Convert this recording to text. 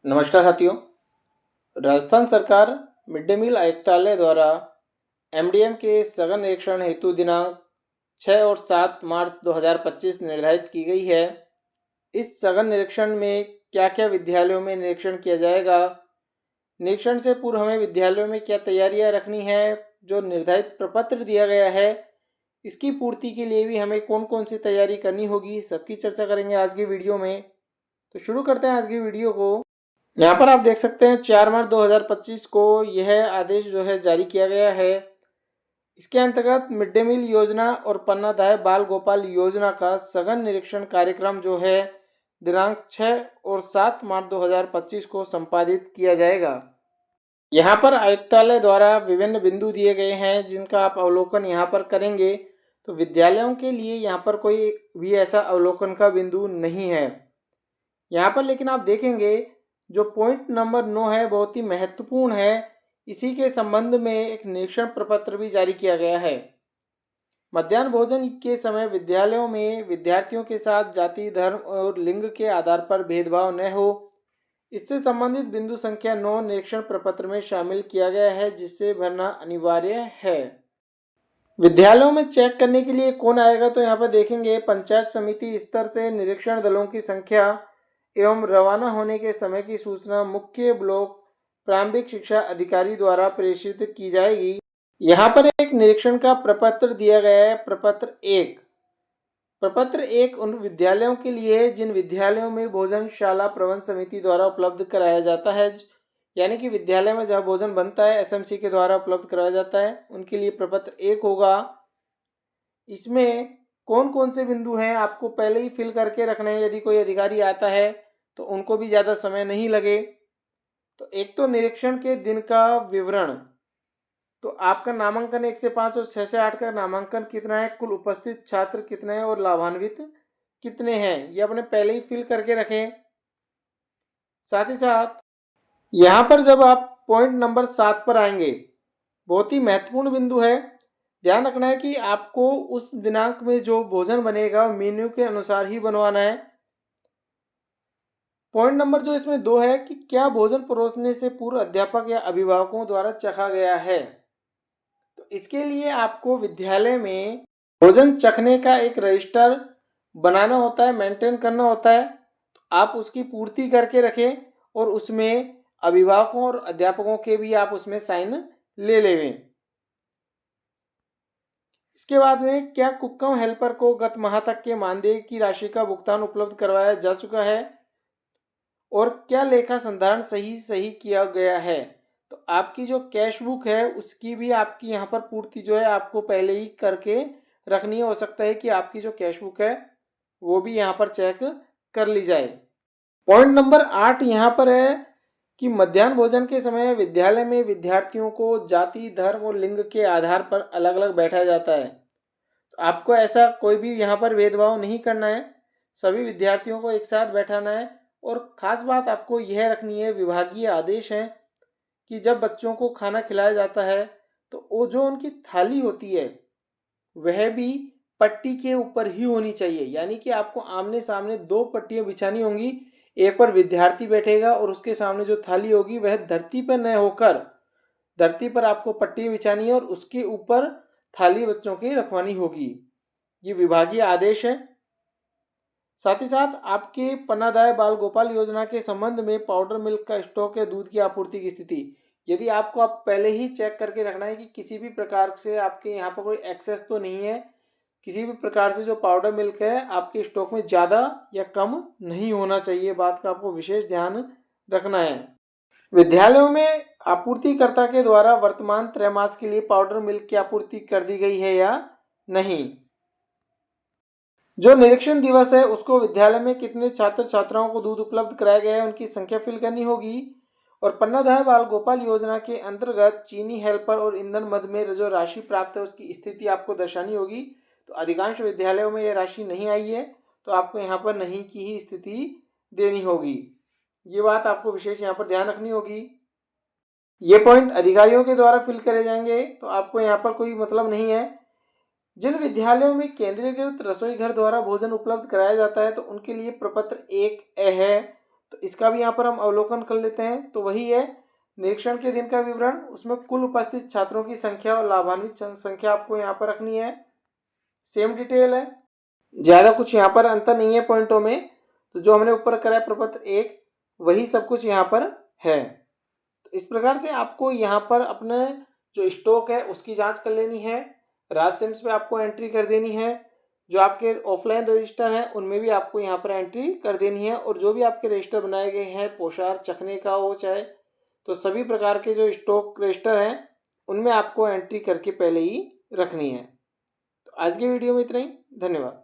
नमस्कार साथियों। राजस्थान सरकार मिड डे मील आयुक्तालय द्वारा एमडीएम के सघन निरीक्षण हेतु दिनांक 6 और 7 मार्च 2025 निर्धारित की गई है। इस सघन निरीक्षण में क्या क्या विद्यालयों में निरीक्षण किया जाएगा, निरीक्षण से पूर्व हमें विद्यालयों में क्या तैयारियां रखनी है, जो निर्धारित प्रपत्र दिया गया है इसकी पूर्ति के लिए भी हमें कौन कौन सी तैयारी करनी होगी, सबकी चर्चा करेंगे आज की वीडियो में। तो शुरू करते हैं आज की वीडियो को। यहाँ पर आप देख सकते हैं 4 मार्च 2025 को यह आदेश जो है जारी किया गया है। इसके अंतर्गत मिड डे मील योजना और पन्नाधाय बाल गोपाल योजना का सघन निरीक्षण कार्यक्रम जो है दिनांक 6 और 7 मार्च 2025 को संपादित किया जाएगा। यहाँ पर आयुक्तालय द्वारा विभिन्न बिंदु दिए गए हैं जिनका आप अवलोकन यहाँ पर करेंगे। तो विद्यालयों के लिए यहाँ पर कोई भी ऐसा अवलोकन का बिंदु नहीं है यहाँ पर, लेकिन आप देखेंगे जो पॉइंट नंबर 9 है बहुत ही महत्वपूर्ण है। इसी के संबंध में एक निरीक्षण प्रपत्र भी जारी किया गया है। मध्याह्न भोजन के समय विद्यालयों में विद्यार्थियों के साथ जाति, धर्म और लिंग के आधार पर भेदभाव न हो, इससे संबंधित बिंदु संख्या 9 निरीक्षण प्रपत्र में शामिल किया गया है, जिससे भरना अनिवार्य है। विद्यालयों में चेक करने के लिए कौन आएगा, तो यहाँ पर देखेंगे पंचायत समिति स्तर से निरीक्षण दलों की संख्या एवं रवाना होने के समय की सूचना मुख्य ब्लॉक प्रारंभिक शिक्षा अधिकारी द्वारा प्रेषित की जाएगी। यहाँ पर एक निरीक्षण का प्रपत्र दिया गया है। प्रपत्र एक उन विद्यालयों के लिए जिन विद्यालयों में भोजनशाला प्रबंध समिति द्वारा उपलब्ध कराया जाता है, यानी कि विद्यालय में जहाँ भोजन बनता है एसएमसी के द्वारा उपलब्ध कराया जाता है, उनके लिए प्रपत्र 1 होगा। इसमें कौन कौन से बिंदु हैं आपको पहले ही फिल करके रखना है, यदि कोई अधिकारी आता है तो उनको भी ज़्यादा समय नहीं लगे। तो एक तो निरीक्षण के दिन का विवरण, तो आपका नामांकन 1 से 5 और 6 से 8 का नामांकन कितना है, कुल उपस्थित छात्र कितने हैं और लाभान्वित कितने हैं, ये अपने पहले ही फिल करके रखें। साथ ही साथ यहाँ पर जब आप पॉइंट नंबर 7 पर आएंगे, बहुत ही महत्वपूर्ण बिंदु है, ध्यान रखना है कि आपको उस दिनांक में जो भोजन बनेगा मेन्यू के अनुसार ही बनवाना है। पॉइंट नंबर जो इसमें 2 है कि क्या भोजन परोसने से पूर्व अध्यापक या अभिभावकों द्वारा चखा गया है। तो इसके लिए आपको विद्यालय में भोजन चखने का एक रजिस्टर बनाना होता है, मेंटेन करना होता है। तो आप उसकी पूर्ति करके रखें और उसमें अभिभावकों और अध्यापकों के भी आप उसमें साइन ले लेवें। इसके बाद में क्या कुक्कम हेल्पर को गत माह तक के मानदेय की राशि का भुगतान उपलब्ध करवाया जा चुका है और क्या लेखा संधारण सही किया गया है। तो आपकी जो कैश बुक है उसकी भी आपकी यहाँ पर पूर्ति जो है आपको पहले ही करके रखनी है। हो सकता है कि आपकी जो कैश बुक है वो भी यहाँ पर चेक कर ली जाए। पॉइंट नंबर 8 यहाँ पर है कि मध्याह्न भोजन के समय विद्यालय में विद्यार्थियों को जाति, धर्म और लिंग के आधार पर अलग अलग बैठाया जाता है। तो आपको ऐसा कोई भी यहाँ पर भेदभाव नहीं करना है, सभी विद्यार्थियों को एक साथ बैठाना है। और ख़ास बात आपको यह रखनी है, विभागीय आदेश है कि जब बच्चों को खाना खिलाया जाता है तो वो जो उनकी थाली होती है वह भी पट्टी के ऊपर ही होनी चाहिए, यानी कि आपको आमने सामने 2 पट्टियां बिछानी होंगी। एक पर विद्यार्थी बैठेगा और उसके सामने जो थाली होगी वह धरती पर न होकर धरती पर आपको पट्टी बिछानी है और उसके ऊपर थाली बच्चों की रखवानी होगी। ये विभागीय आदेश है। साथ ही साथ आपके पन्नाधाय बाल गोपाल योजना के संबंध में पाउडर मिल्क का स्टॉक या दूध की आपूर्ति की स्थिति, यदि आपको आप पहले ही चेक करके रखना है कि किसी भी प्रकार से आपके यहाँ पर कोई एक्सेस तो नहीं है, किसी भी प्रकार से जो पाउडर मिल्क है आपके स्टॉक में ज़्यादा या कम नहीं होना चाहिए, बात का आपको विशेष ध्यान रखना है। विद्यालयों में आपूर्तिकर्ता के द्वारा वर्तमान त्रैमास के लिए पाउडर मिल्क की आपूर्ति कर दी गई है या नहीं। जो निरीक्षण दिवस है उसको विद्यालय में कितने छात्र छात्राओं को दूध उपलब्ध कराया गया है उनकी संख्या फिल करनी होगी। और पन्नाधाय बाल गोपाल योजना के अंतर्गत चीनी हेल्पर और ईंधन मद में जो राशि प्राप्त है उसकी स्थिति आपको दर्शानी होगी। तो अधिकांश विद्यालयों में यह राशि नहीं आई है तो आपको यहाँ पर नहीं की ही स्थिति देनी होगी। ये बात आपको विशेष यहाँ पर ध्यान रखनी होगी। ये पॉइंट अधिकारियों के द्वारा फिल करे जाएंगे तो आपको यहाँ पर कोई मतलब नहीं है। जिन विद्यालयों में केंद्रीकृत रसोई घर द्वारा भोजन उपलब्ध कराया जाता है तो उनके लिए प्रपत्र 1 है। तो इसका भी यहाँ पर हम अवलोकन कर लेते हैं। तो वही है निरीक्षण के दिन का विवरण, उसमें कुल उपस्थित छात्रों की संख्या और लाभान्वित संख्या आपको यहाँ पर रखनी है। सेम डिटेल है, ज़्यादा कुछ यहाँ पर अंतर नहीं है पॉइंटों में। तो जो हमने ऊपर करा है प्रपत्र 1 वही सब कुछ यहाँ पर है। तो इस प्रकार से आपको यहाँ पर अपने जो स्टॉक है उसकी जांच कर लेनी है। राजसेम्स पे आपको एंट्री कर देनी है। जो आपके ऑफलाइन रजिस्टर हैं उनमें भी आपको यहाँ पर एंट्री कर देनी है। और जो भी आपके रजिस्टर बनाए गए हैं, पोशार चखने का हो चाहे, तो सभी प्रकार के जो स्टॉक रजिस्टर हैं उनमें आपको एंट्री करके पहले ही रखनी है। तो आज की वीडियो में इतना ही। धन्यवाद।